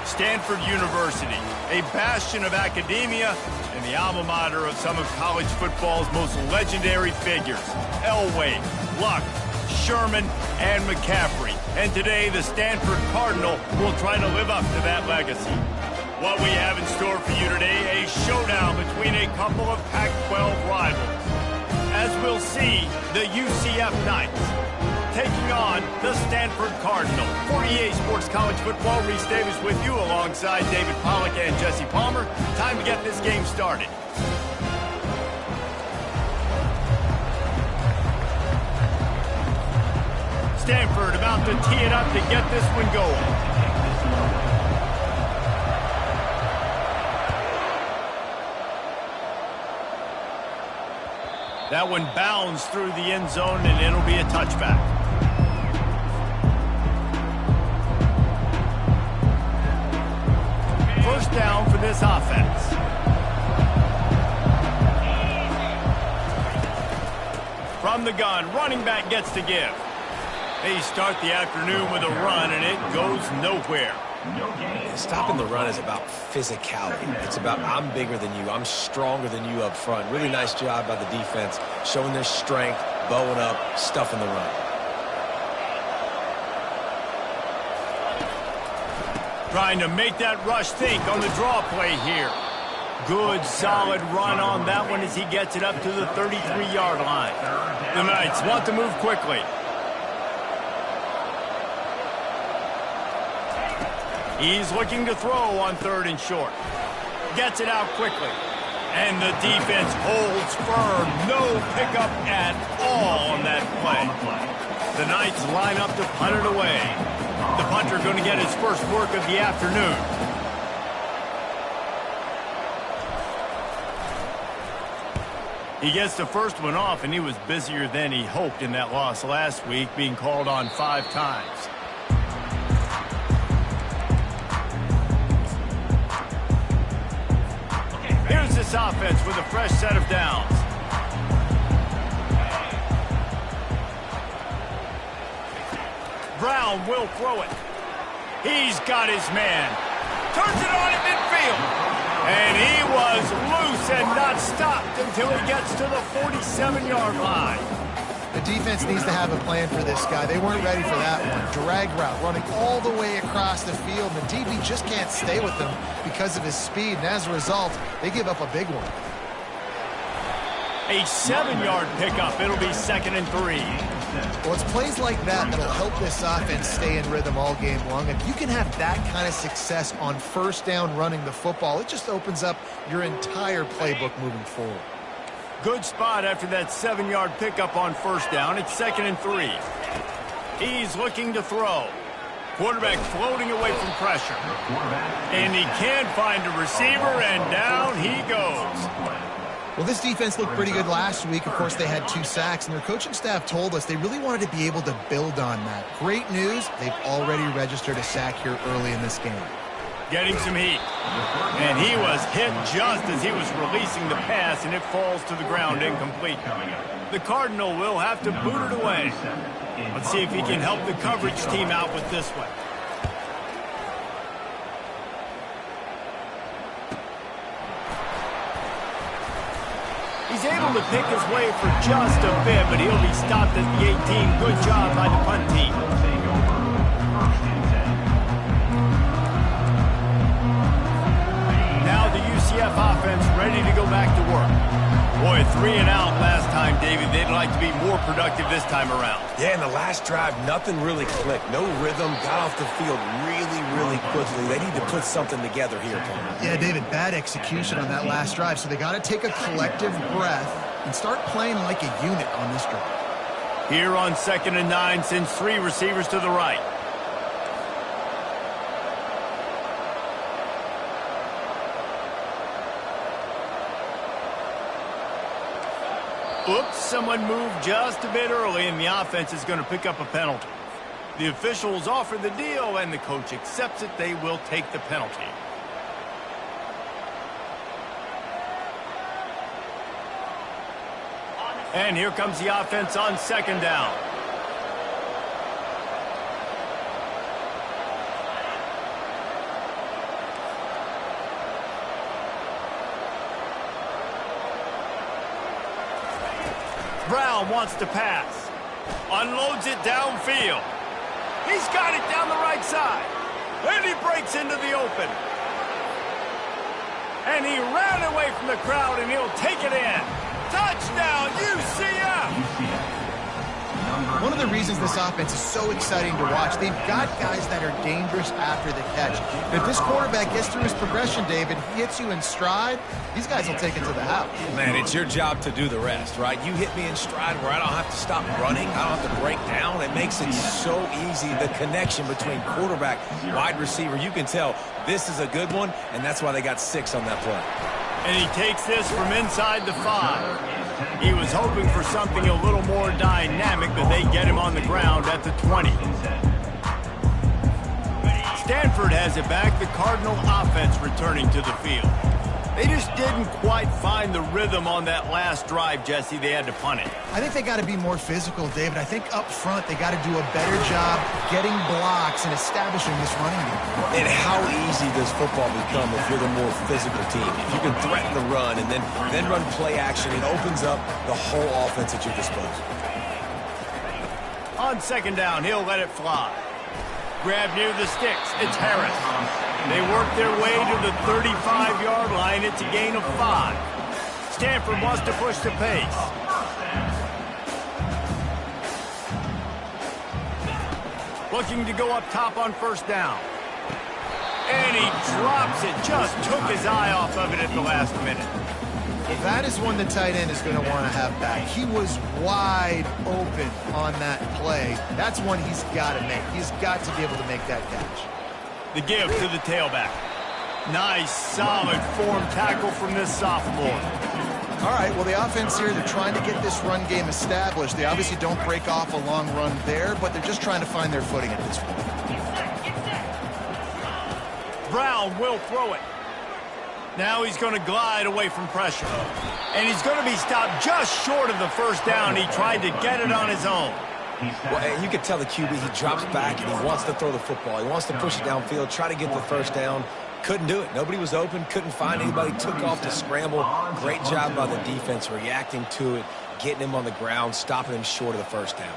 Stanford University, a bastion of academia and the alma mater of some of college football's most legendary figures, Elway, Luck, Sherman, and McCaffrey. And today, the Stanford Cardinal will try to live up to that legacy. What we have in store for you today, a showdown between a couple of Pac-12 rivals. As we'll see, the UCF Knights taking on the Stanford Cardinal. 48 Sports College Football, Reese Davis with you alongside David Pollack and Jesse Palmer. Time to get this game started. Stanford about to tee it up to get this one going. That one bounds through the end zone, and it'll be a touchback. First down for this offense. From the gun, running back gets to give. They start the afternoon with a run, and it goes nowhere. Stopping the run is about physicality. It's about I'm bigger than you, I'm stronger than you up front. Really nice job by the defense, showing their strength, bowing up, stuffing the run. Trying to make that rush think on the draw play here. Good, solid run on that one as he gets it up to the 33-yard line. The Knights want to move quickly. He's looking to throw on 3rd and short. Gets it out quickly. And the defense holds firm. No pickup at all on that play. The Knights line up to punt it away. The punter going to get his first work of the afternoon. He gets the first one off, and he was busier than he hoped in that loss last week, being called on 5 times. This offense with a fresh set of downs. Brown will throw it. He's got his man. Turns it on at midfield. And he was loose and not stopped until he gets to the 47-yard line. The defense needs to have a plan for this guy. They weren't ready for that one. Drag route, running all the way across the field. The DB just can't stay with him because of his speed, and as a result, they give up a big one. A 7-yard pickup. It'll be 2nd and 3. Well, it's plays like that that'll help this offense stay in rhythm all game long. If you can have that kind of success on first down running the football, it just opens up your entire playbook moving forward. Good spot after that 7-yard pickup on first down. It's 2nd and 3. He's looking to throw. Quarterback floating away from pressure. And he can't find a receiver, and down he goes. Well, this defense looked pretty good last week. Of course, they had 2 sacks, and their coaching staff told us they really wanted to be able to build on that. Great news, they've already registered a sack here early in this game. Getting some heat. And he was hit just as he was releasing the pass, and it falls to the ground incomplete. The Cardinal will have to boot it away. Let's see if he can help the coverage team out with this one. He's able to pick his way for just a bit, but he'll be stopped at the 18. Good job by the punt team. UCF offense ready to go back to work. Boy, 3 and out last time, David. They'd like to be more productive this time around. Yeah, in the last drive, nothing really clicked. No rhythm, got off the field really quickly. They need to put something together here, Palmer. Yeah, David, bad execution on that last drive, so they got to take a collective breath and start playing like a unit on this drive. Here on 2nd and 9, sends 3 receivers to the right. Oops, someone moved just a bit early, and the offense is going to pick up a penalty. The officials offer the deal, and the coach accepts it. They will take the penalty. And here comes the offense on 2nd down. Brown wants to pass. Unloads it downfield. He's got it down the right side. And he breaks into the open. And he ran away from the crowd, and he'll take it in. Touchdown, UCF! One of the reasons this offense is so exciting to watch, they've got guys that are dangerous after the catch. If this quarterback gets through his progression, David, he hits you in stride, these guys will take it to the house. Man, it's your job to do the rest, right? You hit me in stride where I don't have to stop running. I don't have to break down. It makes it so easy, the connection between quarterback, wide receiver. You can tell this is a good one, and that's why they got 6 on that play. And he takes this from inside the 5. He was hoping for something a little more dynamic, but they get him on the ground at the 20. Stanford has it back, the Cardinal offense returning to the field. They just didn't quite find the rhythm on that last drive, Jesse. They had to punt it. I think they got to be more physical, David. I think up front they got to do a better job getting blocks and establishing this running game. And how easy does football become if you're the more physical team? If you can threaten the run and then run play action, it opens up the whole offense at your disposal. On second down, he'll let it fly. Grab near the sticks. It's Harris. They work their way to the 35-yard line. It's a gain of 5. Stanford wants to push the pace. Looking to go up top on first down. And he drops it. Just took his eye off of it at the last minute. That is one the tight end is going to want to have back. He was wide open on that play. That's one he's got to make. He's got to be able to make that catch. The give to the tailback. Nice, solid form tackle from this sophomore. All right, well, the offense here, they're trying to get this run game established. They obviously don't break off a long run there, but they're just trying to find their footing at this point. Brown will throw it. Now he's going to glide away from pressure. And he's going to be stopped just short of the first down. He tried to get it on his own. Well, you can tell the QB, he drops back and he wants to throw the football. He wants to push it downfield, try to get the first down. Couldn't do it. Nobody was open, couldn't find anybody, took off to scramble. Great job by the defense reacting to it, getting him on the ground, stopping him short of the first down.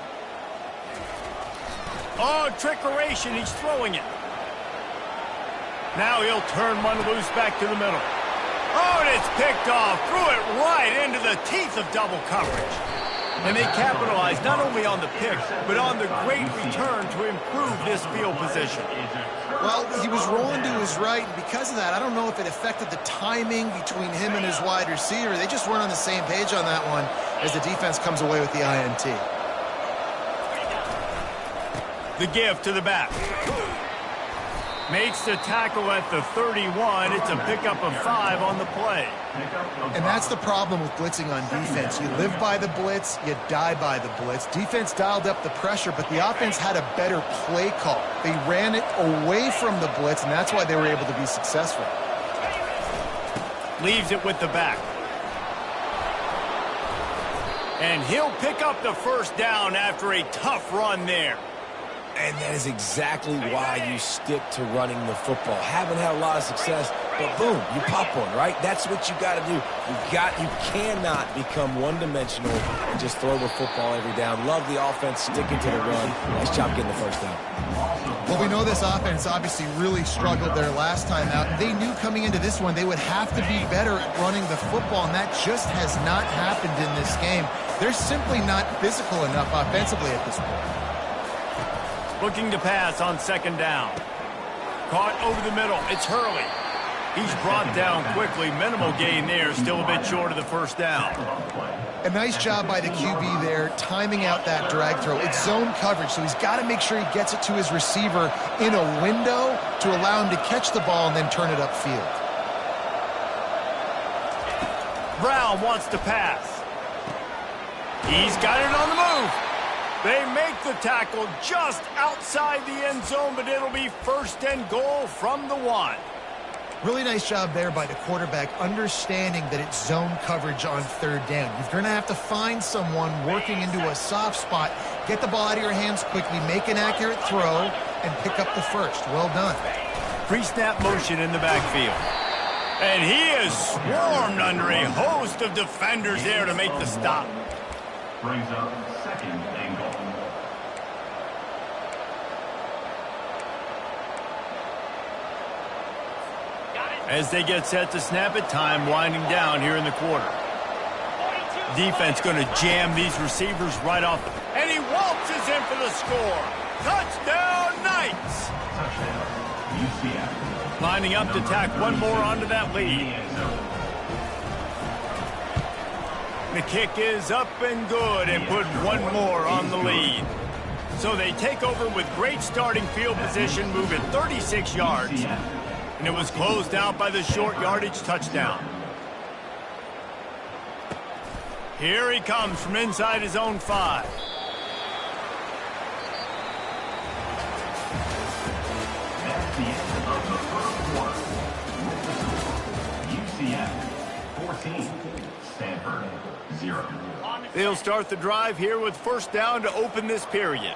Oh, trickeration, he's throwing it. Now he'll turn one loose back to the middle. Oh, and it's picked off. Threw it right into the teeth of double coverage. And they capitalized not only on the pick, but on the great return to improve this field position. Well, he was rolling to his right, and because of that, I don't know if it affected the timing between him and his wide receiver. They just weren't on the same page on that one as the defense comes away with the INT. The give to the back. Makes the tackle at the 31. It's a pickup of 5 on the play. And that's the problem with blitzing on defense. You live by the blitz, you die by the blitz. Defense dialed up the pressure, but the offense had a better play call. They ran it away from the blitz, and that's why they were able to be successful. Leaves it with the back. And he'll pick up the first down after a tough run there. And that is exactly why you stick to running the football. Haven't had a lot of success, but boom, you pop one, right? That's what you got to do. You cannot become one-dimensional and just throw the football every down. Love the offense sticking to the run. Nice job getting the first down. Well, we know this offense obviously really struggled their last time out. They knew coming into this one they would have to be better at running the football, and that just has not happened in this game. They're simply not physical enough offensively at this point. Looking to pass on second down. Caught over the middle. It's Hurley. He's brought down quickly. Minimal gain there. Still a bit short of the first down. A nice job by the QB there, timing out that drag throw. It's zone coverage, so he's got to make sure he gets it to his receiver in a window to allow him to catch the ball and then turn it upfield. Brown wants to pass. He's got it on the move. They make the tackle just outside the end zone, but it'll be first and goal from the 1. Really nice job there by the quarterback, understanding that it's zone coverage on third down. You're going to have to find someone working into a soft spot, get the ball out of your hands quickly, make an accurate throw, and pick up the first. Well done. Pre-snap motion in the backfield. And he is swarmed under a host of defenders there to make the stop. Brings up second and goal. As they get set to snap it, time winding down here in the quarter. Defense going to jam these receivers right off. And he waltzes in for the score. Touchdown, Knights! Touchdown, UCF. Lining up to tack one more onto that lead. The kick is up and good and put one more on the lead. So they take over with great starting field position, moving 36 yards. And it was closed out by the short yardage touchdown. Here he comes from inside his own 5. That's the end of the first quarter. UCF 14, Stanford 0. They'll start the drive here with first down to open this period.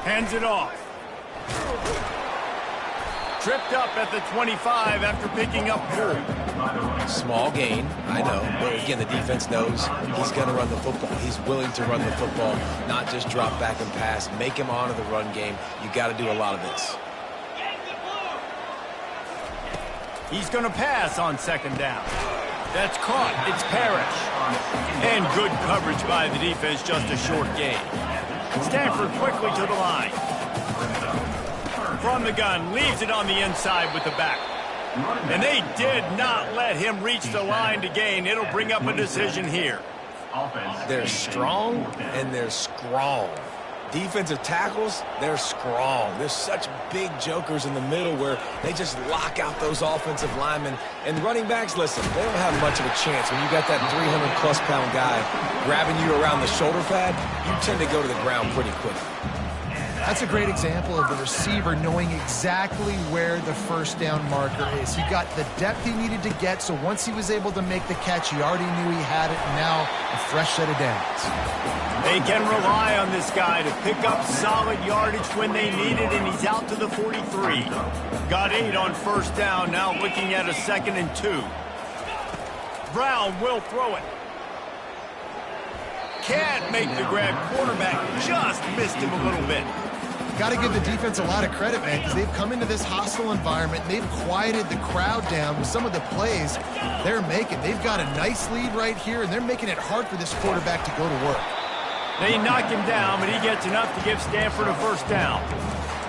Hands it off. Tripped up at the 25 after picking up 4. Small gain, I know. But again, the defense knows he's going to run the football. He's willing to run the football, not just drop back and pass. Make him honor the run game. You got to do a lot of this. He's going to pass on second down. That's caught. It's Parrish. And good coverage by the defense, just a short gain. Stanford quickly to the line. From the gun, leaves it on the inside with the back. And they did not let him reach the line to gain. It'll bring up a decision here. They're strong and they're strong. Defensive tackles, they're strong. There's such big jokers in the middle where they just lock out those offensive linemen. And running backs, listen, they don't have much of a chance. When you got that 300-plus pound guy grabbing you around the shoulder pad, you tend to go to the ground pretty quickly. That's a great example of the receiver knowing exactly where the first down marker is. He got the depth he needed to get, so once he was able to make the catch, he already knew he had it, and now a fresh set of downs. They can rely on this guy to pick up solid yardage when they need it, and he's out to the 43. Got 8 on first down, now looking at a 2nd and 2. Brown will throw it. Can't make the grab. Quarterback just missed him a little bit. Got to give the defense a lot of credit, man, because they've come into this hostile environment and they've quieted the crowd down with some of the plays they're making. They've got a nice lead right here, and they're making it hard for this quarterback to go to work. They knock him down, but he gets enough to give Stanford a first down.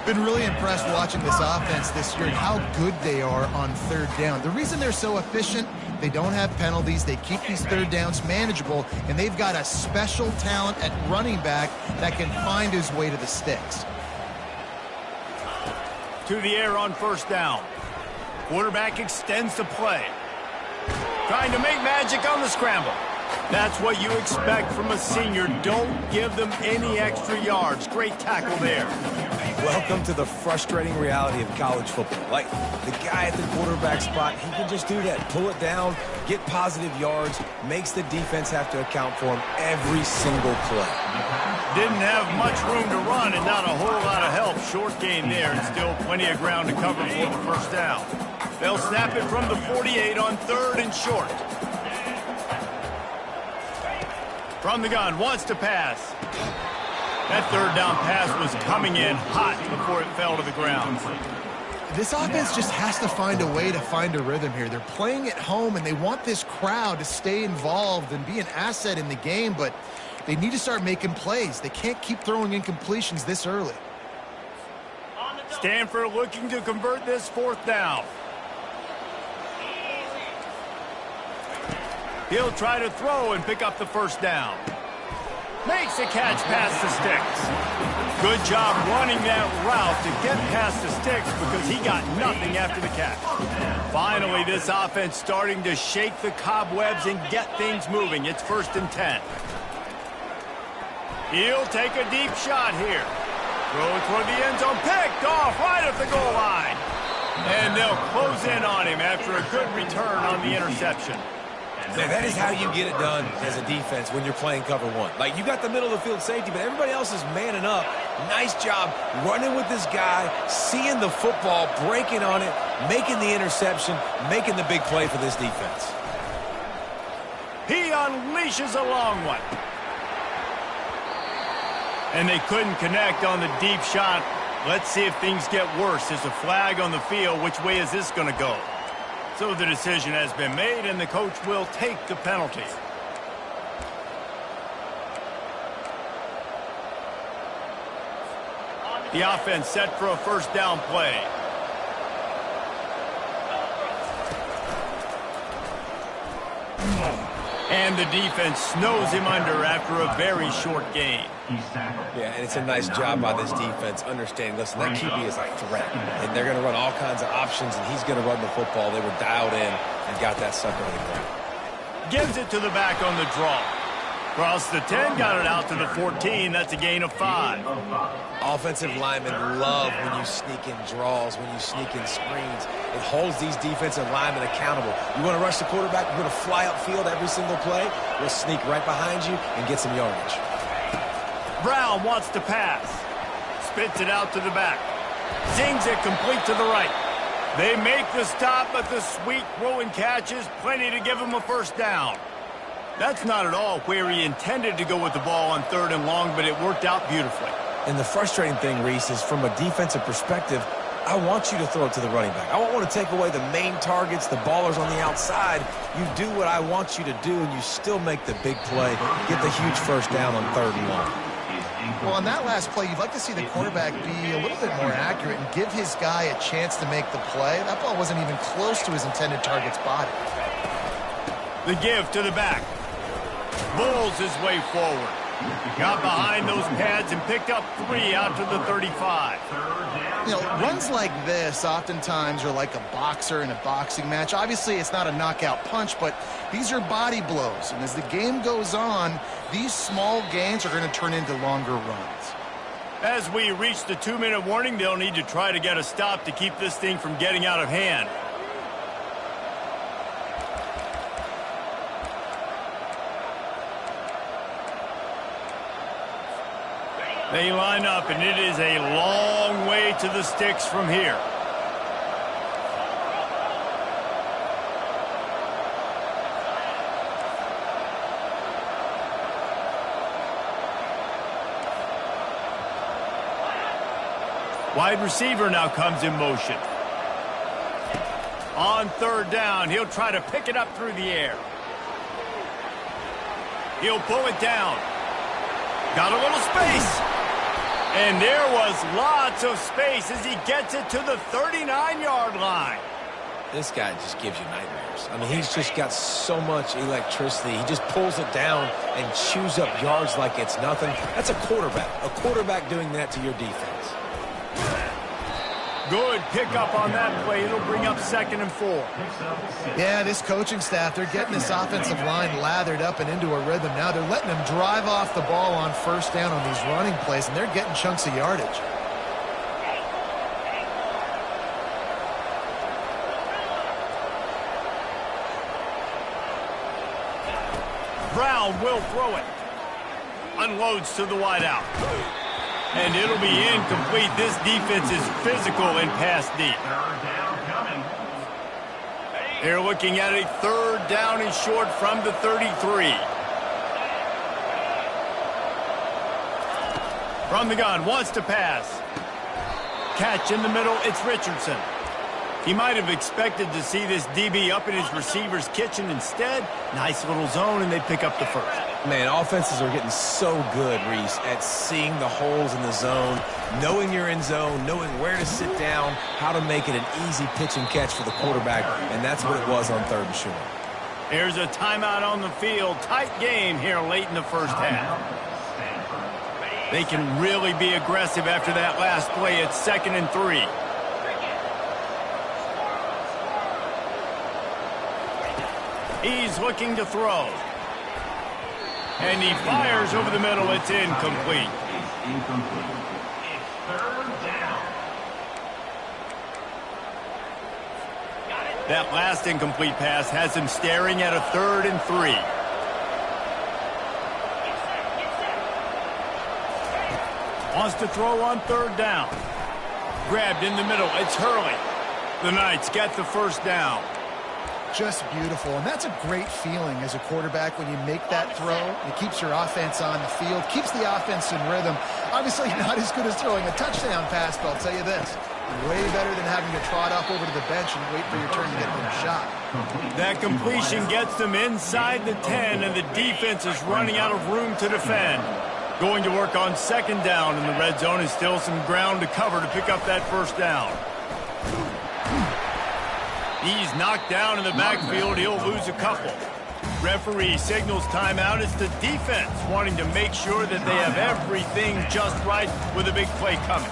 Been really impressed watching this offense this year and how good they are on third down. The reason they're so efficient, they don't have penalties, they keep these third downs manageable, and they've got a special talent at running back that can find his way to the sticks. To the air on first down. Quarterback extends the play. Trying to make magic on the scramble. That's what you expect from a senior. Don't give them any extra yards. Great tackle there. Welcome to the frustrating reality of college football. Like, the guy at the quarterback spot, he can just do that. Pull it down, get positive yards, makes the defense have to account for him every single play. Didn't have much room to run and not a whole lot of help. Short gain there and still plenty of ground to cover for the first down. They'll snap it from the 48 on 3rd and short. From the gun, wants to pass. That third down pass was coming in hot before it fell to the ground. This offense just has to find a way to find a rhythm here. They're playing at home, and they want this crowd to stay involved and be an asset in the game, but they need to start making plays. They can't keep throwing incompletions this early. Stanford looking to convert this 4th down. He'll try to throw and pick up the first down. Makes a catch past the sticks. Good job running that route to get past the sticks because he got nothing after the catch. Finally, this offense starting to shake the cobwebs and get things moving. It's 1st and 10. He'll take a deep shot here. Throw it toward the end zone. Picked off right at the goal line. And they'll close in on him after a good return on the interception. Man, that is how you get it done as a defense when you're playing cover one. Like, you got the middle of the field safety, but everybody else is manning up. Nice job running with this guy, seeing the football, breaking on it, making the interception, making the big play for this defense. He unleashes a long one. And they couldn't connect on the deep shot. Let's see if things get worse. There's a flag on the field. Which way is this going to go? So the decision has been made, and the coach will take the penalty. The offense set for a first down play. And the defense snows him under after a very short gain. Yeah, and it's a nice job by this defense understanding, listen, that QB is a threat. And they're going to run all kinds of options, and he's going to run the football. They were dialed in and got that sucker to the ground. Gives it to the back on the draw. Across the 10, got it out to the 14. That's a gain of 5. Offensive linemen love when you sneak in draws, when you sneak in screens. It holds these defensive linemen accountable. You want to rush the quarterback, you're going to fly upfield every single play. We'll sneak right behind you and get some yardage. Brown wants to pass. Spits it out to the back. Zings it complete to the right. They make the stop, but the sweet throw and catch is plenty to give him a first down. That's not at all where he intended to go with the ball on 3rd and long, but it worked out beautifully. And the frustrating thing, Reese, is from a defensive perspective, I want you to throw it to the running back. I don't want to take away the main targets, the ballers on the outside. You do what I want you to do, and you still make the big play, get the huge first down on 3rd and long. Well, on that last play, you'd like to see the quarterback be a little bit more accurate and give his guy a chance to make the play. That ball wasn't even close to his intended target's body. The give to the back. Bulls his way forward. Got behind those pads and picked up 3 out to the 35. You know, runs like this oftentimes are like a boxer in a boxing match. Obviously, it's not a knockout punch, but these are body blows. And as the game goes on, these small gains are going to turn into longer runs. As we reach the 2-minute warning, they'll need to try to get a stop to keep this thing from getting out of hand. They line up, and it is a long way to the sticks from here. Wide receiver now comes in motion. On 3rd down, he'll try to pick it up through the air. He'll pull it down. Got a little space. And there was lots of space as he gets it to the 39-yard line. This guy just gives you nightmares. I mean, he's just got so much electricity. He just pulls it down and chews up yards like it's nothing. That's a quarterback doing that to your defense. Good pickup on that play. It'll bring up 2nd and 4. Yeah, this coaching staff, they're getting this offensive line lathered up and into a rhythm. Now they're letting them drive off the ball on 1st down on these running plays, and they're getting chunks of yardage. Brown will throw it. Unloads to the wideout. And it'll be incomplete. This defense is physical and pass deep. They're looking at a 3rd down and short from the 33. From the gun, wants to pass. Catch in the middle, it's Richardson. He might have expected to see this DB up in his receiver's kitchen. Instead, nice little zone, and they pick up the first. Man, offenses are getting so good, Reese, at seeing the holes in the zone, knowing you're in zone, knowing where to sit down, how to make it an easy pitch and catch for the quarterback, and that's what it was on 3rd and short. There's a timeout on the field. Tight game here late in the first half. They can really be aggressive after that last play. It's 2nd and 3. He's looking to throw. And he fires over the middle. It's incomplete. That last incomplete pass has him staring at a 3rd and 3. Wants to throw on 3rd down. Grabbed in the middle. It's Hurley. The Knights get the first down. Just beautiful, and that's a great feeling as a quarterback when you make that throw. It keeps your offense on the field, keeps the offense in rhythm. Obviously not as good as throwing a touchdown pass, but I'll tell you this, way better than having to trot up over to the bench and wait for your turn to get another shot. That completion gets them inside the 10, and the defense is running out of room to defend. Going to work on second down, and the red zone is still some ground to cover to pick up that first down. He's knocked down in the backfield. He'll lose a couple. Referee signals timeout. It's the defense wanting to make sure that they have everything just right with a big play coming.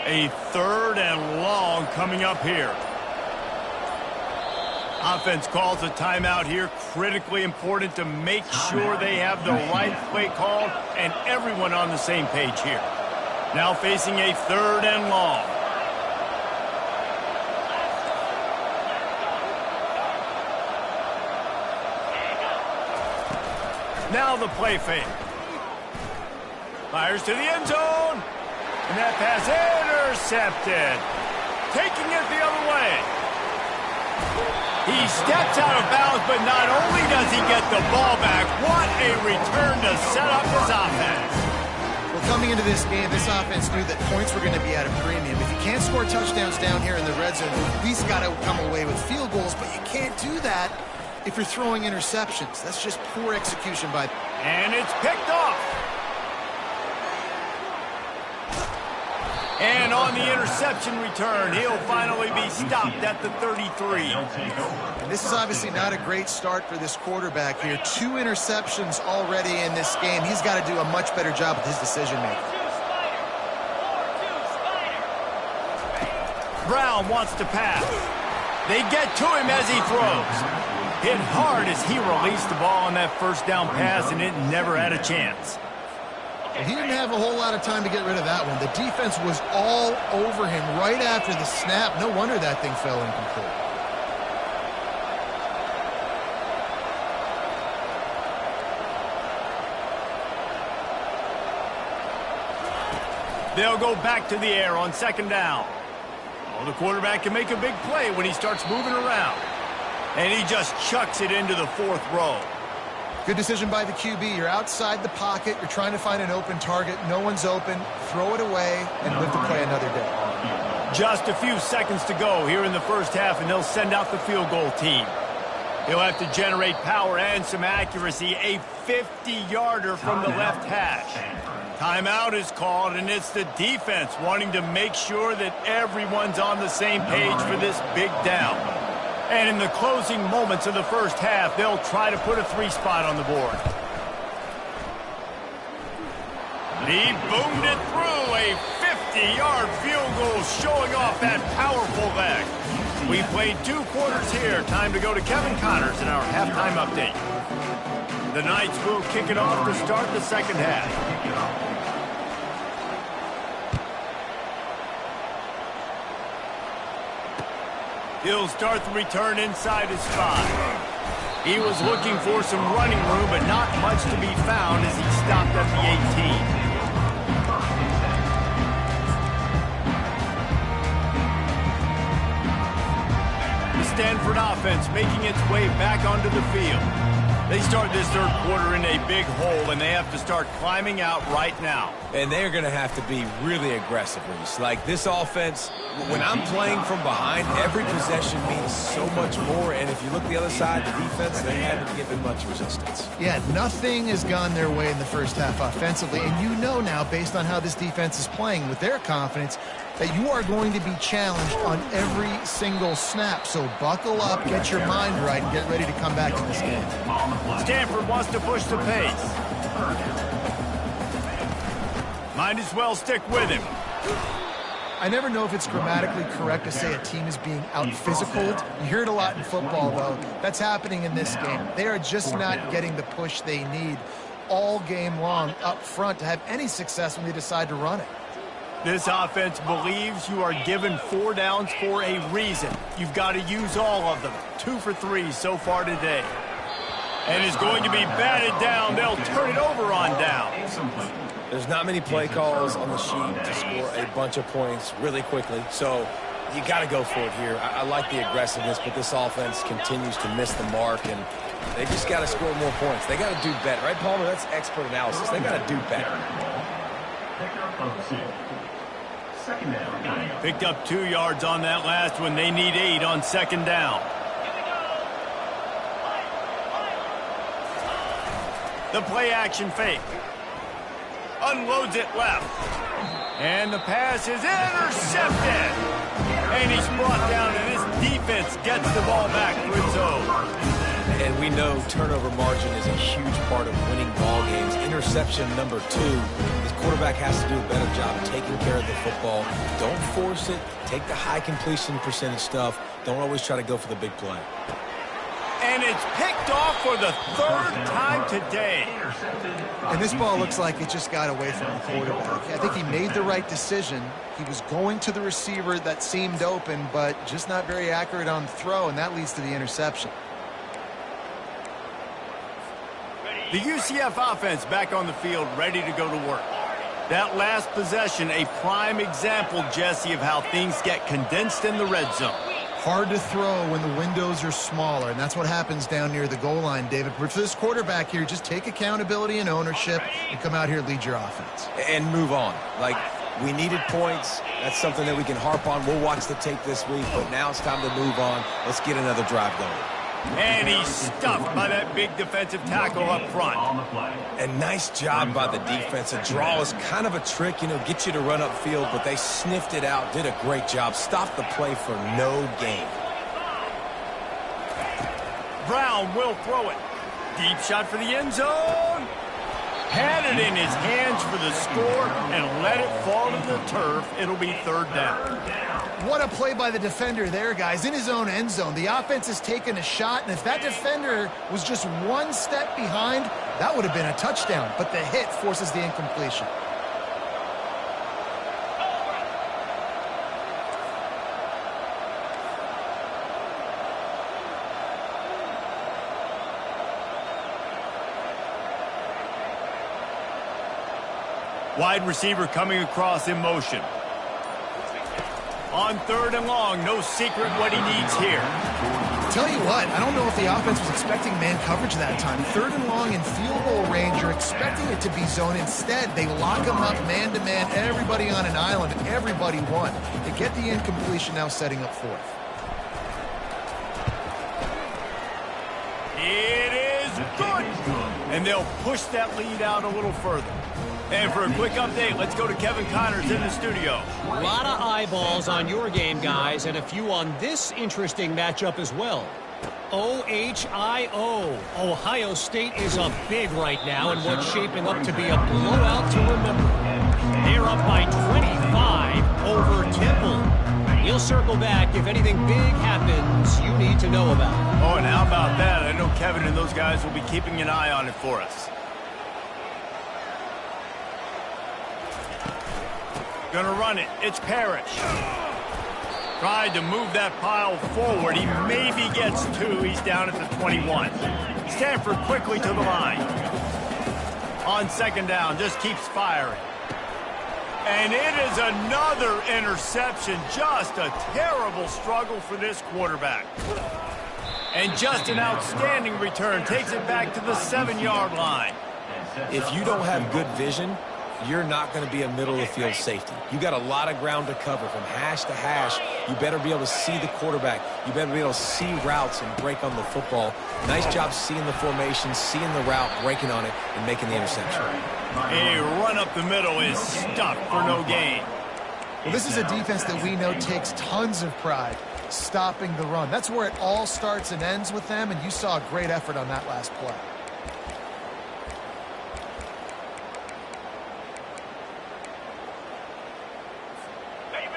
A 3rd and long coming up here. Offense calls a timeout here. Critically important to make sure they have the right play called and everyone on the same page here. Now facing a 3rd and long. Now the play fake. Fires to the end zone. And that pass intercepted. Taking it the other way. He steps out of bounds, but not only does he get the ball back, what a return to set up his offense. Well, coming into this game, this offense knew that points were going to be at a premium. If you can't score touchdowns down here in the red zone, you at least got to come away with field goals, but you can't do that if you're throwing interceptions. That's just poor execution by... And it's picked off. And on the interception return, he'll finally be stopped at the 33. And this is obviously not a great start for this quarterback here. 2 interceptions already in this game. He's got to do a much better job with his decision-making. Brown wants to pass. They get to him as he throws. Hit hard as he released the ball on that first down pass, and it never had a chance. He didn't have a whole lot of time to get rid of that one. The defense was all over him right after the snap. No wonder that thing fell incomplete. They'll go back to the air on second down. Oh, the quarterback can make a big play when he starts moving around. And he just chucks it into the 4th row. Good decision by the QB. You're outside the pocket. You're trying to find an open target. No one's open. Throw it away and live to play another day. Just a few seconds to go here in the first half, and they'll send out the field goal team. He'll have to generate power and some accuracy. A 50-yarder from the left hash. Timeout is called, and it's the defense wanting to make sure that everyone's on the same page for this big down. And in the closing moments of the first half, they'll try to put a 3-spot on the board. He boomed it through. A 50-yard field goal showing off that powerful leg. We played 2 quarters here. Time to go to Kevin Connors in our halftime update. The Knights will kick it off to start the second half. He'll start the return inside his 5. He was looking for some running room, but not much to be found as he stopped at the 18. The Stanford offense making its way back onto the field. They start this third quarter in a big hole, and they have to start climbing out right now. And they're going to have to be really aggressive, Reese. Like this offense, when I'm playing from behind, every possession means so much more. And if you look the other side, the defense, they haven't given much resistance. Yeah, nothing has gone their way in the first half offensively. And you know now, based on how this defense is playing with their confidence, that you are going to be challenged on every single snap. So buckle up, get your mind right, and get ready to come back in this game. Stanford wants to push the pace. Might as well stick with him. I never know if it's grammatically correct to say a team is being out-physicaled. You hear it a lot in football, though. That's happening in this game. They are just not getting the push they need all game long up front to have any success when they decide to run it. This offense believes you are given 4 downs for a reason. You've got to use all of them. 2 for 3 so far today. And is going to be batted down. They'll turn it over on down. There's not many play calls on the sheet to score a bunch of points really quickly, so you got to go for it here. I like the aggressiveness, but this offense continues to miss the mark, and they just got to score more points. They got to do better, right, Palmer? That's expert analysis. They got to do better. Second down. Picked up 2 yards on that last one. They need 8 on second down. The play action fake. Unloads it left. And the pass is intercepted. And he's brought down, and this defense gets the ball back to its own. And we know turnover margin is a huge part of winning ball games. Interception number 2. This quarterback has to do a better job taking care of the football. Don't force it. Take the high completion percentage stuff. Don't always try to go for the big play. And it's picked off for the 3rd time today. And this ball looks like it just got away from the quarterback. I think he made the right decision. He was going to the receiver that seemed open, but just not very accurate on the throw, and that leads to the interception. The UCF offense back on the field, ready to go to work. That last possession, a prime example, Jesse, of how things get condensed in the red zone. Hard to throw when the windows are smaller, and that's what happens down near the goal line, David. But for this quarterback here, just take accountability and ownership and come out here and lead your offense. And move on. Like, we needed points. That's something that we can harp on. We'll watch the tape this week, but now it's time to move on. Let's get another drive going. And he's stuffed by that big defensive tackle up front. And nice job by the defense. A draw is kind of a trick, you know, get you to run upfield, but they sniffed it out, did a great job. Stopped the play for no gain. Brown will throw it. Deep shot for the end zone. Had it in his hands for the score and let it fall to the turf. It'll be 3rd down. What a play by the defender there, guys, in his own end zone. The offense has taken a shot, and if that defender was just 1 step behind, that would have been a touchdown. But the hit forces the incompletion. Wide receiver coming across in motion. On 3rd and long, no secret what he needs here. Tell you what, I don't know if the offense was expecting man coverage that time. 3rd and long in field goal range, you're expecting it to be zone. Instead, they lock him up man-to-man, everybody on an island, and everybody won. They get the incompletion, now setting up 4th. It is good. And they'll push that lead out a little further. And for a quick update, let's go to Kevin Connors in the studio. A lot of eyeballs on your game, guys, and a few on this interesting matchup as well. OHIO. Ohio State is up big right now in what's shaping up to be a blowout to remember. They're up by 25 over Temple. We'll circle back if anything big happens you need to know about. Oh, and how about that? I know Kevin and those guys will be keeping an eye on it for us. Gonna run it. It's Parrish. Tried to move that pile forward. He maybe gets 2. He's down at the 21. Stanford quickly to the line. On 2nd down, just keeps firing. And it is another interception. Just a terrible struggle for this quarterback. And just an outstanding return. Takes it back to the 7-yard line. If you don't have good vision, you're not going to be a middle-of-the-field safety. You got a lot of ground to cover from hash to hash. You better be able to see the quarterback. You better be able to see routes and break on the football. Nice job seeing the formation, seeing the route, breaking on it, and making the interception. A run up the middle is stuffed for no gain. Well, this is a defense that we know takes tons of pride stopping the run. That's where it all starts and ends with them, and you saw a great effort on that last play.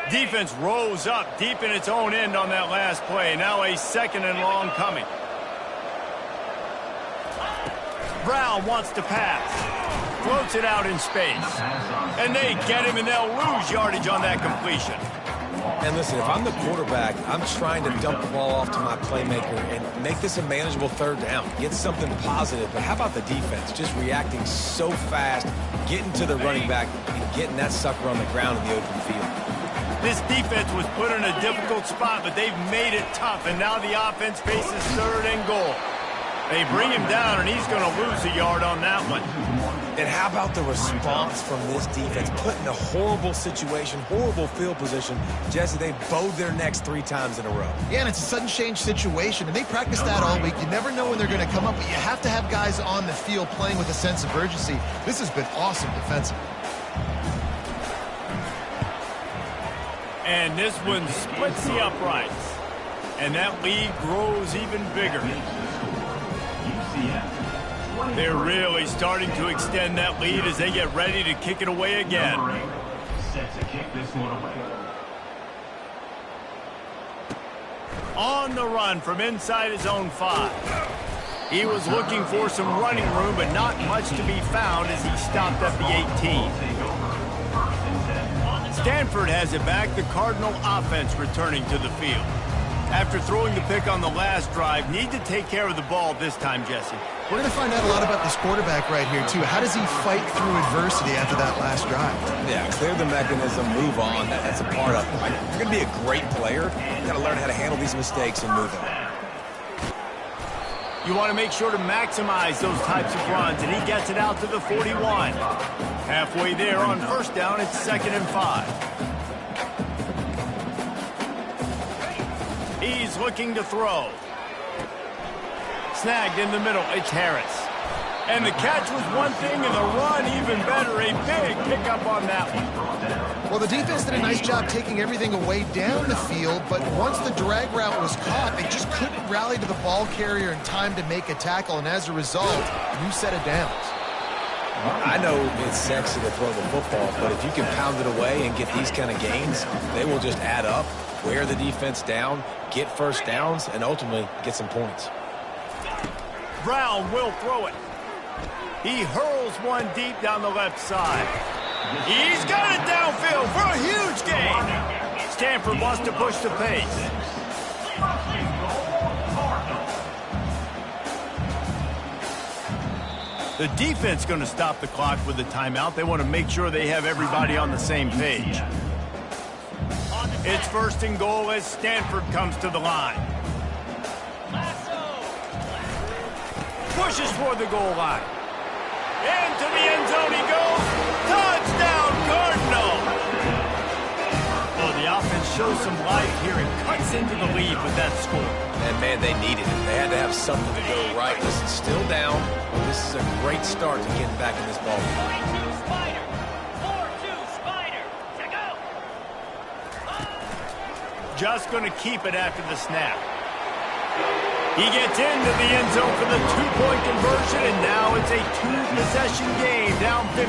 Defense rose up deep in its own end on that last play. Now a 2nd and long coming. Brown wants to pass. Floats it out in space. And they get him, and they'll lose yardage on that completion. And listen, if I'm the quarterback, I'm trying to dump the ball off to my playmaker and make this a manageable third down. Get something positive. But how about the defense? Just reacting so fast, getting to the running back, and getting that sucker on the ground in the open field. This defense was put in a difficult spot, but they've made it tough, and now the offense faces 3rd and goal. They bring him down, and he's going to lose a yard on that one. And how about the response from this defense? Put in a horrible situation, horrible field position. Jesse, they bowed their necks 3 times in a row. Yeah, and it's a sudden change situation, and they practice that all week. You never know when they're going to come up, but you have to have guys on the field playing with a sense of urgency. This has been awesome defensively. And this one splits the uprights. And that lead grows even bigger. They're really starting to extend that lead as they get ready to kick it away again. Set to kick this one away. On the run from inside his own 5. He was looking for some running room, but not much to be found as he stopped at the 18. Stanford has it back, the Cardinal offense returning to the field. After throwing the pick on the last drive, need to take care of the ball this time, Jesse. We're going to find out a lot about this quarterback right here, too. How does he fight through adversity after that last drive? Yeah, clear the mechanism, move on. That's a part of it. Right? You're going to be a great player. You've got to learn how to handle these mistakes and move on. You want to make sure to maximize those types of runs, and he gets it out to the 41. Halfway there on 1st down, it's 2nd and 5. He's looking to throw. Snagged in the middle, it's Harris. And the catch was one thing, and the run even better. A big pickup on that one. Well, the defense did a nice job taking everything away down the field, but once the drag route was caught, they just couldn't rally to the ball carrier in time to make a tackle, and as a result, new set of downs. I know it's sexy to throw the football, but if you can pound it away and get these kind of gains, they will just add up, wear the defense down, get 1st downs, and ultimately get some points. Brown will throw it. He hurls one deep down the left side. He's got it downfield for a huge gain. Stanford wants to push the pace. The defense going to stop the clock with a timeout. They want to make sure they have everybody on the same page. It's 1st and goal as Stanford comes to the line. Pushes toward the goal line. Into the end zone he goes. Touchdown, Cardinal! Well, the offense shows some life here and cuts into the lead with that score. And, man, they needed it. They had to have something to go right. This is still down. This is a great start to getting back in this ball game. 4-2 Spider. 4-2 Spider. Check out. Just going to keep it after the snap. He gets into the end zone for the 2-point conversion, and now it's a 2-possession game, down 15.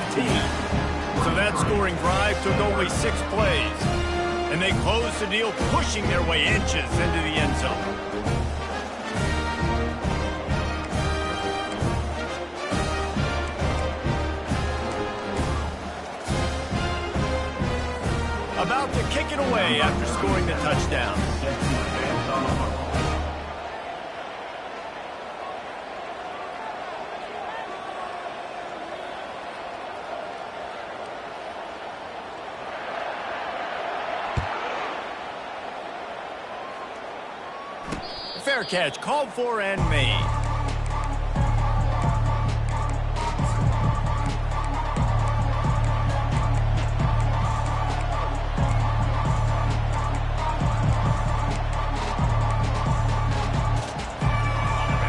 So that scoring drive took only 6 plays. And they close the deal, pushing their way inches into the end zone. About to kick it away after scoring the touchdown. Fair catch, called for and made.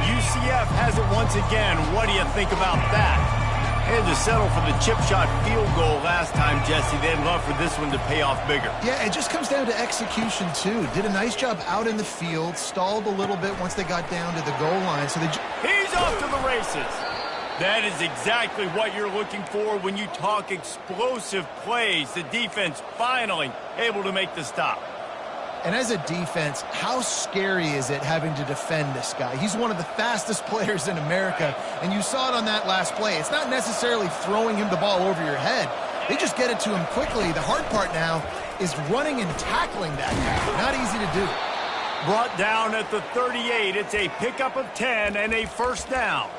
UCF has it once again. What do you think about that? They had to settle for the chip shot field goal last time, Jesse. They'd love for this one to pay off bigger. Yeah, it just comes down to execution, too. Did a nice job out in the field, stalled a little bit once they got down to the goal line. So he's off to the races. That is exactly what you're looking for when you talk explosive plays. The defense finally able to make the stop. And as a defense, how scary is it having to defend this guy? He's one of the fastest players in America, and you saw it on that last play. It's not necessarily throwing him the ball over your head. They just get it to him quickly. The hard part now is running and tackling that guy. Not easy to do. Brought down at the 38. It's a pickup of 10 and a first down.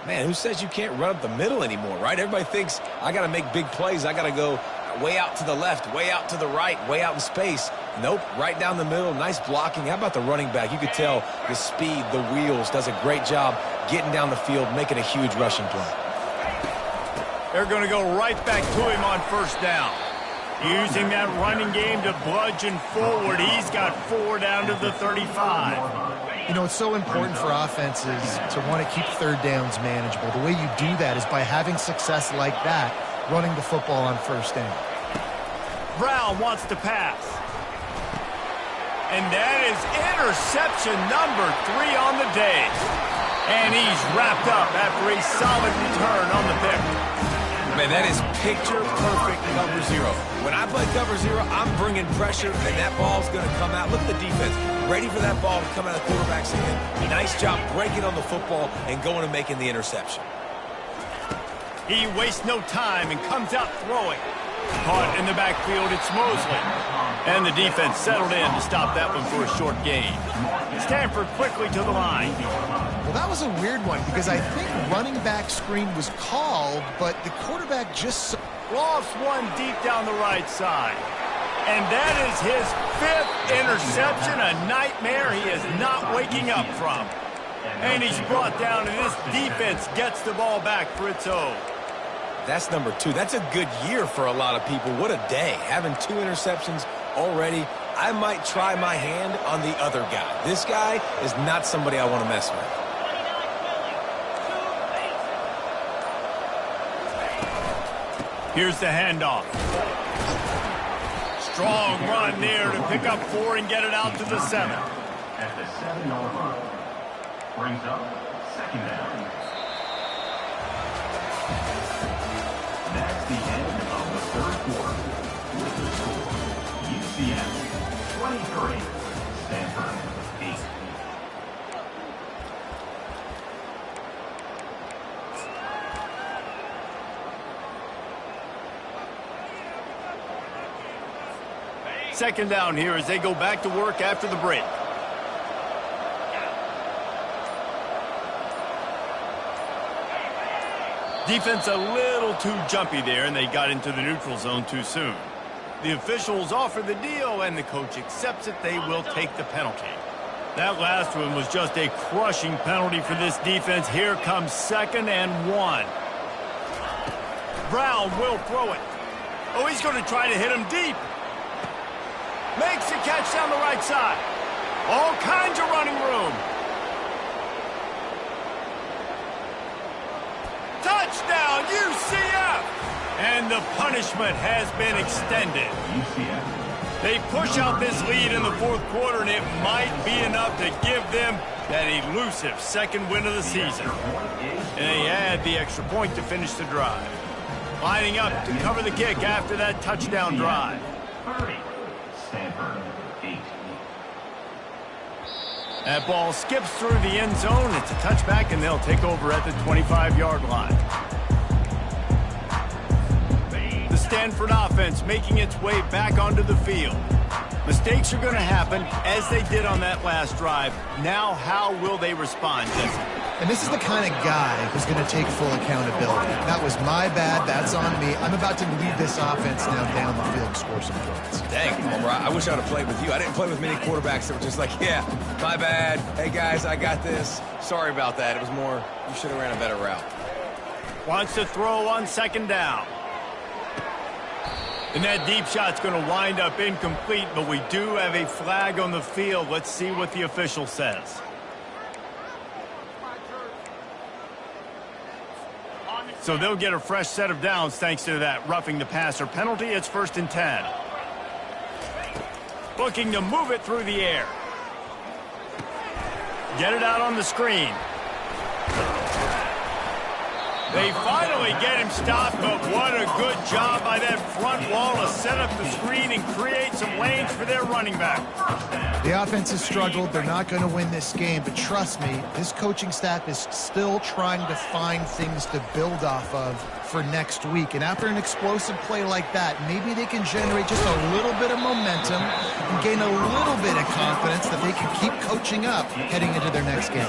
Man, who says you can't run up the middle anymore, right? Everybody thinks I got to make big plays. I got to go way out to the left, way out to the right, way out in space. Nope, right down the middle. Nice blocking. How about the running back? You could tell the speed, the wheels, does a great job getting down the field, making a huge rushing play. They're going to go right back to him on first down. Using that running game to bludgeon forward. He's got 4 down to the 35. You know, it's so important for offenses to want to keep third downs manageable. The way you do that is by having success like that, running the football on first down. Brown wants to pass. And that is interception number 3 on the day. And he's wrapped up after a solid return on the pick. Man, that is picture-perfect cover 0. When I play cover 0, I'm bringing pressure, and that ball's going to come out. Look at the defense. Ready for that ball to come out of the quarterback's hand. Nice job breaking on the football and going and making the interception. He wastes no time and comes out throwing. Caught in the backfield, it's Mosley. And the defense settled in to stop that one for a short gain. Stanford quickly to the line. Well, that was a weird one because I think running back screen was called, but the quarterback just lost one deep down the right side. And that is his 5th interception, a nightmare he is not waking up from. And he's brought down, and this defense gets the ball back for its own. That's number 2. That's a good year for a lot of people. What a day. Having 2 interceptions already. I might try my hand on the other guy. This guy is not somebody I want to mess with. Here's the handoff. Strong run there to pick up 4 and get it out to the 7. At the 7-yard line. Brings up 2nd down. That's the end of the 3rd quarter. With the score, UCF 23, Stanford 8. Second down here as they go back to work after the break. Defense a little too jumpy there, and they got into the neutral zone too soon. The officials offer the deal, and the coach accepts it. They will take the penalty. That last one was just a crushing penalty for this defense. Here comes 2nd and 1. Brown will throw it. Oh, he's going to try to hit him deep. Makes the catch down the right side. All kinds of running room. Touchdown, UCF! And the punishment has been extended. UCF. They push out this lead in the 4th quarter, and it might be enough to give them that elusive 2nd win of the season. And they add the extra point to finish the drive. Lining up to cover the kick after that touchdown drive. 30. Stanford 8. That ball skips through the end zone. It's a touchback, and they'll take over at the 25-yard line. The Stanford offense making its way back onto the field. Mistakes are going to happen, as they did on that last drive. Now, how will they respond, Jesse? And this is the kind of guy who's going to take full accountability. That was my bad. That's on me. I'm about to lead this offense now down the field and score some points. Dang, Homer, I wish I would have played with you. I didn't play with many quarterbacks that were just like, yeah, my bad. Hey, guys, I got this. Sorry about that. It was more, you should have ran a better route. Wants to throw on 2nd down. And that deep shot's going to wind up incomplete, but we do have a flag on the field. Let's see what the official says. So they'll get a fresh set of downs thanks to that roughing the passer penalty. It's 1st and 10. Looking to move it through the air. Get it out on the screen. They finally get him stopped, but what a good job by that front wall to set up the screen and create some lanes for their running back. The offense has struggled. They're not going to win this game, but trust me, this coaching staff is still trying to find things to build off of for next week. And after an explosive play like that, maybe they can generate just a little bit of momentum and gain a little bit of confidence that they can keep coaching up heading into their next game.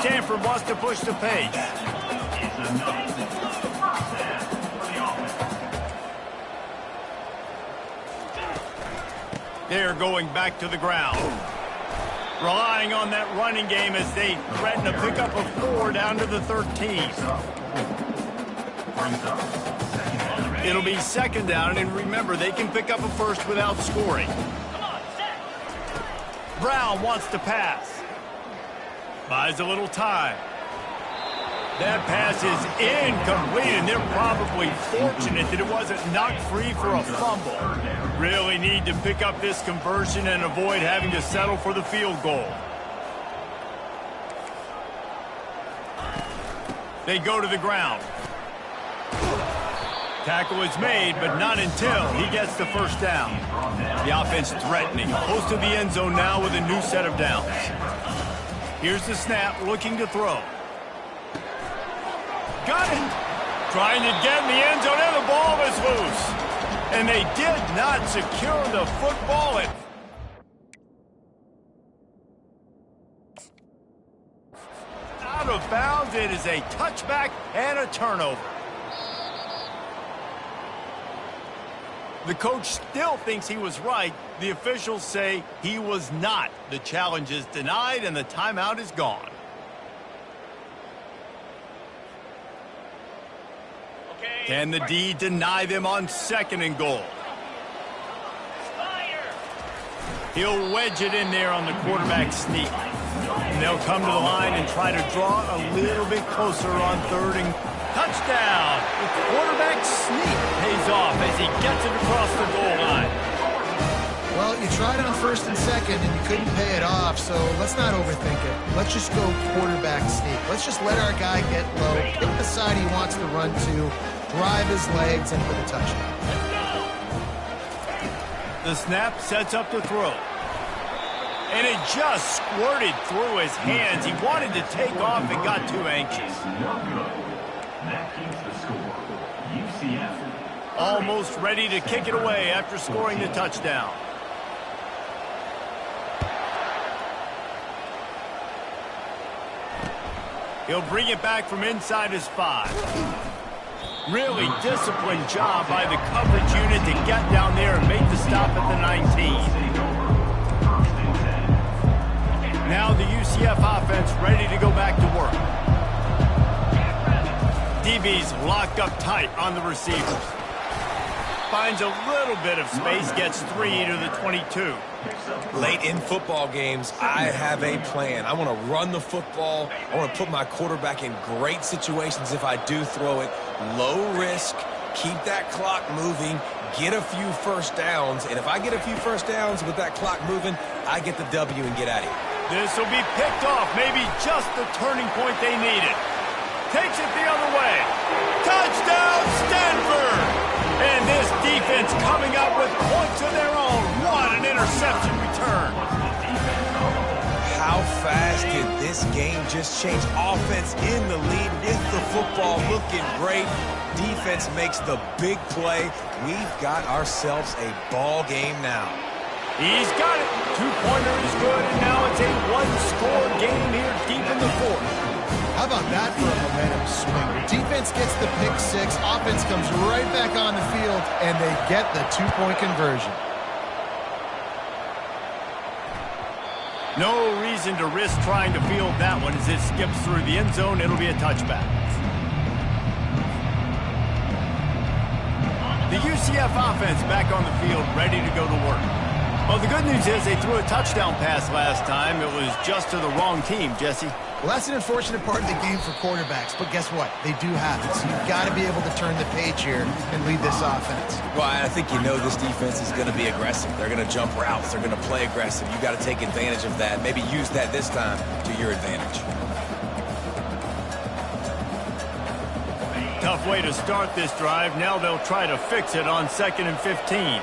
Stanford wants to push the pace. They're going back to the ground. Relying on that running game as they threaten to pick up a 4 down to the 13. It'll be second down, and remember, they can pick up a first without scoring. Brown wants to pass. Buys a little time. That pass is incomplete, and they're probably fortunate that it wasn't knocked free for a fumble. Really need to pick up this conversion and avoid having to settle for the field goal. They go to the ground. Tackle is made, but not until he gets the first down. The offense threatening, close to the end zone now with a new set of downs. Here's the snap, looking to throw. Got it. Trying to get in the end zone, and the ball is loose. And they did not secure the football. Out of bounds, it is a touchback and a turnover. The coach still thinks he was right. The officials say he was not. The challenge is denied, and the timeout is gone. Can the D deny them on 2nd and goal? He'll wedge it in there on the quarterback sneak. And they'll come to the line and try to draw a little bit closer on 3rd and touchdown. The quarterback sneak pays off as he gets it across the goal line. Well, you tried on 1st and 2nd, and you couldn't pay it off, so let's not overthink it. Let's just go quarterback sneak. Let's just let our guy get low, pick the side he wants to run to, drive his legs, and for the touchdown. The snap sets up the throw. And it just squirted through his hands. He wanted to take off and got too anxious. That keeps the score. UCF. Almost ready to kick it away after scoring the touchdown. He'll bring it back from inside his 5. Really disciplined job by the coverage unit to get down there and make the stop at the 19. Now the UCF offense ready to go back to work. DB's locked up tight on the receivers. Finds a little bit of space, gets 3 to the 22. Late in football games, I have a plan. I want to run the football. I want to put my quarterback in great situations if I do throw it. Low risk, keep that clock moving, get a few first downs. And if I get a few first downs with that clock moving, I get the W and get out of here. This will be picked off, maybe just the turning point they needed. Takes it the other way. Touchdown, Stanford! And this defense coming up with points of their own. What an interception return. How fast did this game just change? Offense in the lead with the football looking great. Defense makes the big play. We've got ourselves a ball game now. He's got it. 2-pointer is good, and now it's a 1-score game here deep in the 4th. How about that for a momentum swing? Defense gets the pick 6, offense comes right back on the field, and they get the 2-point conversion. No reason to risk trying to field that one as it skips through the end zone. It'll be a touchback. The UCF offense back on the field, ready to go to work. Well, the good news is they threw a touchdown pass last time. It was just to the wrong team, Jesse. Well, that's an unfortunate part of the game for quarterbacks, but guess what? They do have it, so you've got to be able to turn the page here and lead this offense. Well, I think you know this defense is going to be aggressive. They're going to jump routes. They're going to play aggressive. You've got to take advantage of that. Maybe use that this time to your advantage. tough way to start this drive. Now they'll try to fix it on 2nd and 15.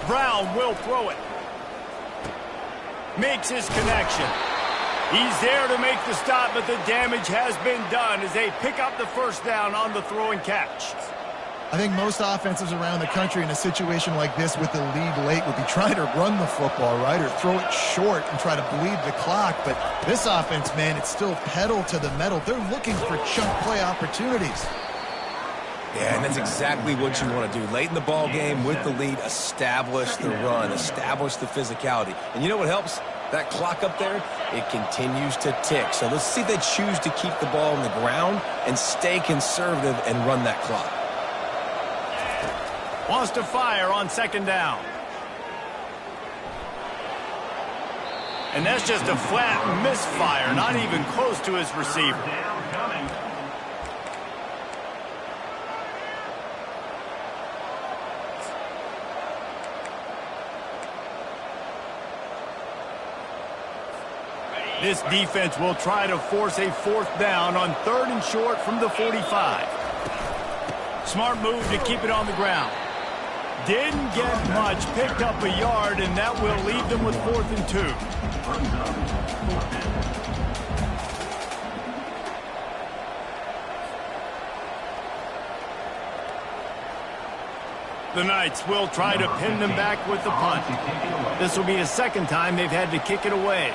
Brown will throw it. Makes his connection. He's there to make the stop, but the damage has been done as they pick up the first down on the throw and catch. I think most offenses around the country in a situation like this with the lead late would be trying to run the football, right, or throw it short and try to bleed the clock. But this offense, man, it's still pedal to the metal. They're looking for chunk play opportunities. Yeah, and that's exactly what you want to do. Late in the ball game with the lead, establish the run, establish the physicality. And you know what helps? That clock up there, it continues to tick. So let's see if they choose to keep the ball on the ground and stay conservative and run that clock. Wants to fire on 2nd down. And that's just a flat misfire, not even close to his receiver. This defense will try to force a 4th down on 3rd and short from the 45. Smart move to keep it on the ground. Didn't get much, picked up a yard, and that will leave them with 4th and 2. The Knights will try to pin them back with the punt. This will be the 2nd time they've had to kick it away.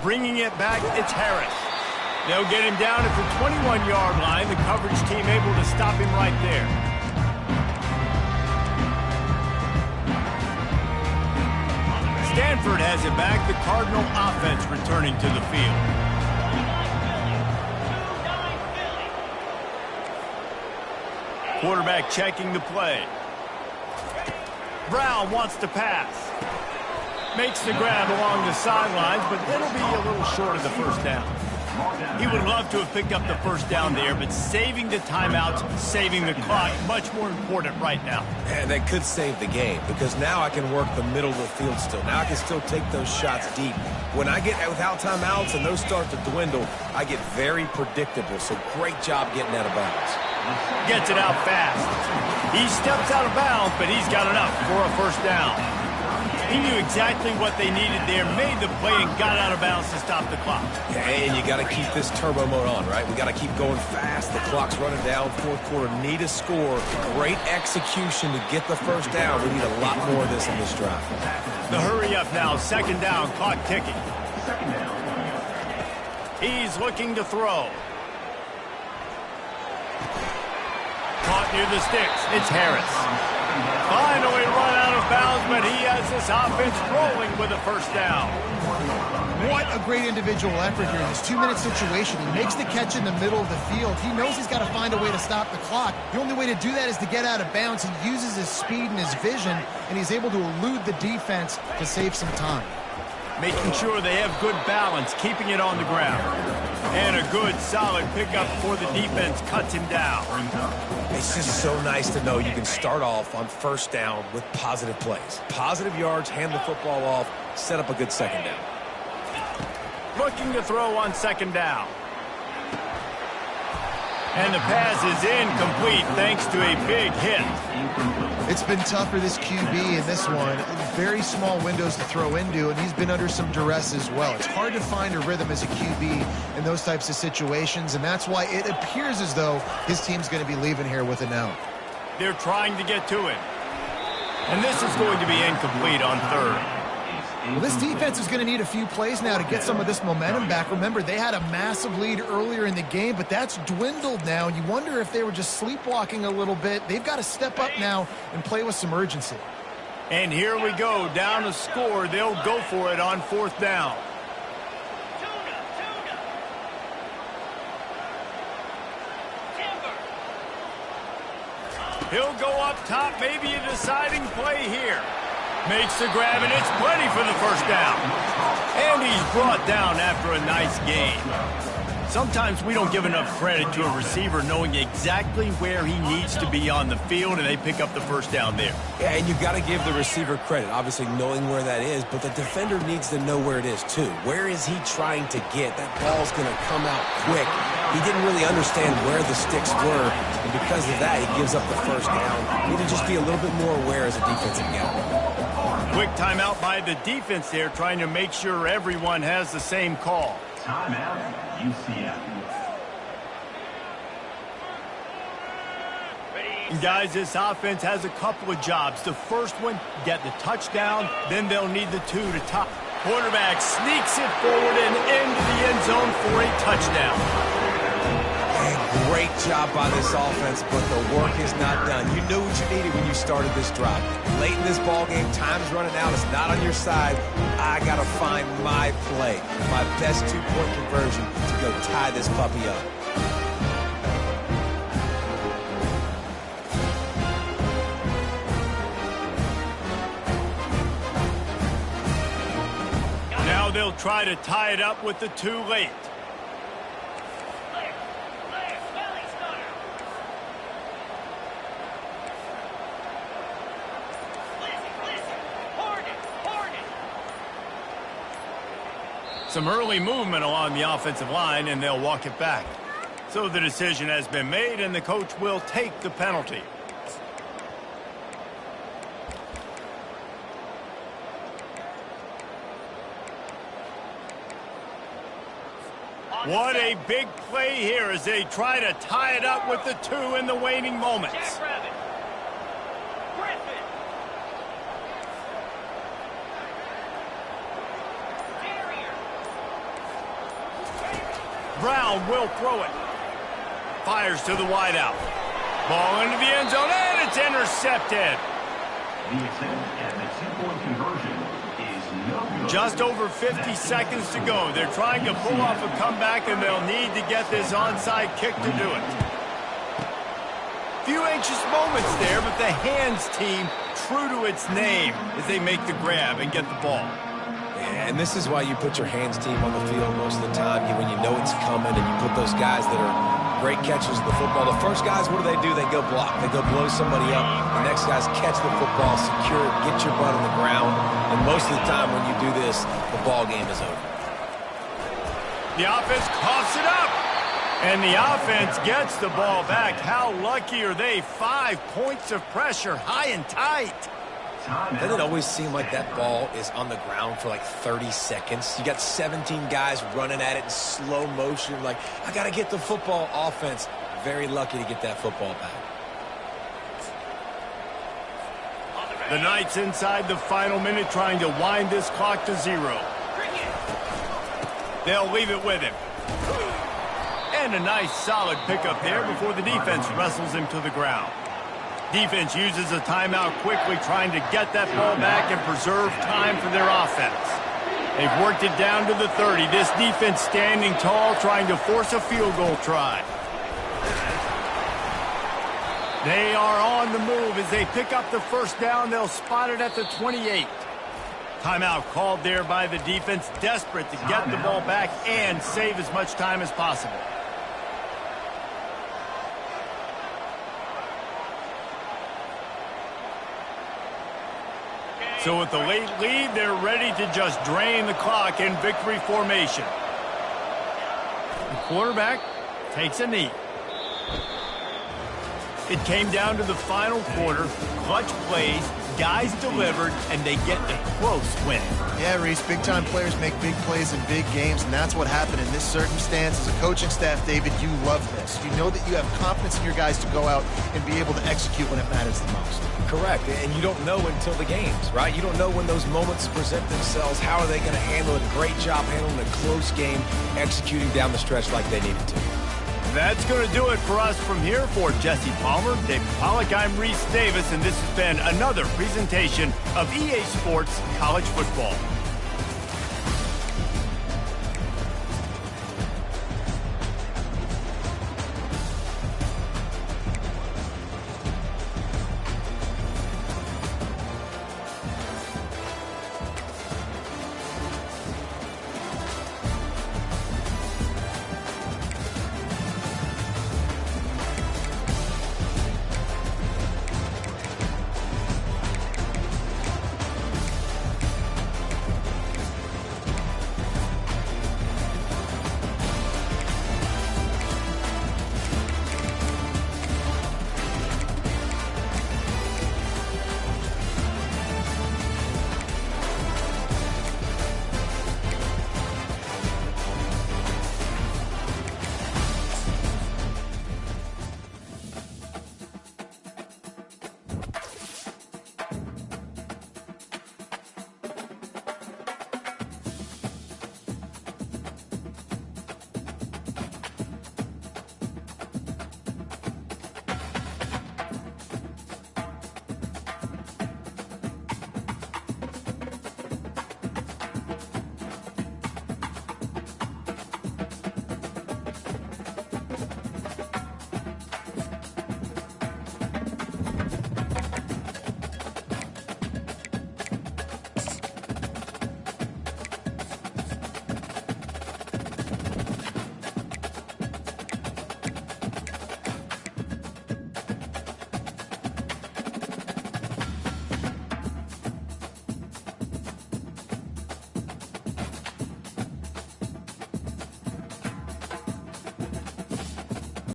Bringing it back, it's Harris. They'll get him down at the 21-yard line. The coverage team able to stop him right there. Stanford has it back. The Cardinal offense returning to the field. Quarterback checking the play. Brown wants to pass. Makes the grab along the sidelines, but it'll be a little short of the 1st down. He would love to have picked up the 1st down there, but saving the timeouts, saving the clock, much more important right now. And that could save the game, because now I can work the middle of the field still. Now I can still take those shots deep. When I get without timeouts and those start to dwindle, I get very predictable. So great job getting out of bounds. Gets it out fast. He steps out of bounds, but he's got enough for a 1st down. He knew exactly what they needed there, made the play, and got out of bounds to stop the clock. Yeah, and you got to keep this turbo mode on, right? We got to keep going fast. The clock's running down. 4th quarter, need a score. Great execution to get the 1st down. We need a lot more of this in this drive. The hurry up now, 2nd down, clock ticking. He's looking to throw. Caught near the sticks. It's Harris. Finally run out of bounds, but he has this offense rolling with a 1st down. What a great individual effort here in this 2-minute situation. He makes the catch in the middle of the field. He knows he's got to find a way to stop the clock. The only way to do that is to get out of bounds. He uses his speed and his vision, and he's able to elude the defense to save some time. Making sure they have good balance, keeping it on the ground. And a good, solid pickup before the defense cuts him down. It's just so nice to know you can start off on 1st down with positive plays. Positive yards, hand the football off, set up a good 2nd down. Looking to throw on 2nd down. And the pass is incomplete thanks to a big hit. It's been tough for this QB in this one. Very small windows to throw into, and he's been under some duress as well. It's hard to find a rhythm as a QB in those types of situations, and that's why it appears as though his team's going to be leaving here with an out. They're trying to get to him. And this is going to be incomplete on 3rd. Well, this defense is going to need a few plays now to get some of this momentum back. Remember, they had a massive lead earlier in the game, but that's dwindled now. You wonder if they were just sleepwalking a little bit. They've got to step up now and play with some urgency. And here we go, down a score. They'll go for it on 4th down. He'll go up top, maybe a deciding play here. Makes the grab, and it's plenty for the 1st down. And he's brought down after a nice gain. Sometimes we don't give enough credit to a receiver knowing exactly where he needs to be on the field, and they pick up the first down there. Yeah, and you've got to give the receiver credit, obviously knowing where that is, but the defender needs to know where it is too. Where is he trying to get? That ball's going to come out quick. He didn't really understand where the sticks were, and because of that, he gives up the first down. You need to just be a little bit more aware as a defensive guy. Quick timeout by the defense there, trying to make sure everyone has the same call. Timeout, UCF. Guys, this offense has a couple of jobs. The first one, get the touchdown, then they'll need the two to top. Quarterback sneaks it forward and into the end zone for a touchdown. And great job by this offense, but the work is not done. You knew what you needed when you started this drive. Late in this ball game, time's running out. It's not on your side. I got to find my play, my best two-point conversion to go tie this puppy up. Now they'll try to tie it up with the two late. Some early movement along the offensive line, and they'll walk it back. So the decision has been made, and the coach will take the penalty. What a big play here as they try to tie it up with the two in the waning moments. Brown will throw it. Fires to the wideout. Ball into the end zone, and it's intercepted. The attempt at the two-point conversion is no good. Just over 50 seconds to go. They're trying to pull off a comeback, and they'll need to get this onside kick to do it. Few anxious moments there, but the hands team true to its name as they make the grab and get the ball. And this is why you put your hands team on the field most of the time, when you know it's coming, and you put those guys that are great catchers of the football. The first guys, what do? They go block. They go blow somebody up. The next guys catch the football, secure it, get your butt on the ground. And most of the time when you do this, the ball game is over. The offense coughs it up. And the offense gets the ball back. How lucky are they? 5 points of pressure, high and tight. Doesn't it always seem like that ball is on the ground for like 30 seconds? You got 17 guys running at it in slow motion. Like, I got to get the football. Offense, very lucky to get that football back. The Knights inside the final minute trying to wind this clock to 0. They'll leave it with him. And a nice solid pickup there before the defense wrestles him to the ground. Defense uses a timeout quickly, trying to get that ball back and preserve time for their offense. They've worked it down to the 30. This defense standing tall, trying to force a field goal try. They are on the move as they pick up the first down. They'll spot it at the 28. Timeout called there by the defense, desperate to get the ball back and save as much time as possible. So with the late lead, they're ready to just drain the clock in victory formation. The quarterback takes a knee. It came down to the final quarter. Clutch plays, guys delivered, and they get a close win. Yeah, Reese, big-time players make big plays in big games, and that's what happened in this circumstance. As a coaching staff, David, you love this. You know that you have confidence in your guys to go out and be able to execute when it matters the most. Correct, and you don't know until the games, right? You don't know when those moments present themselves. How are they going to handle it? Great job handling a close game, executing down the stretch like they needed to. That's going to do it for us from here. For Jesse Palmer, David Pollack, I'm Reese Davis, and this has been another presentation of EA Sports College Football.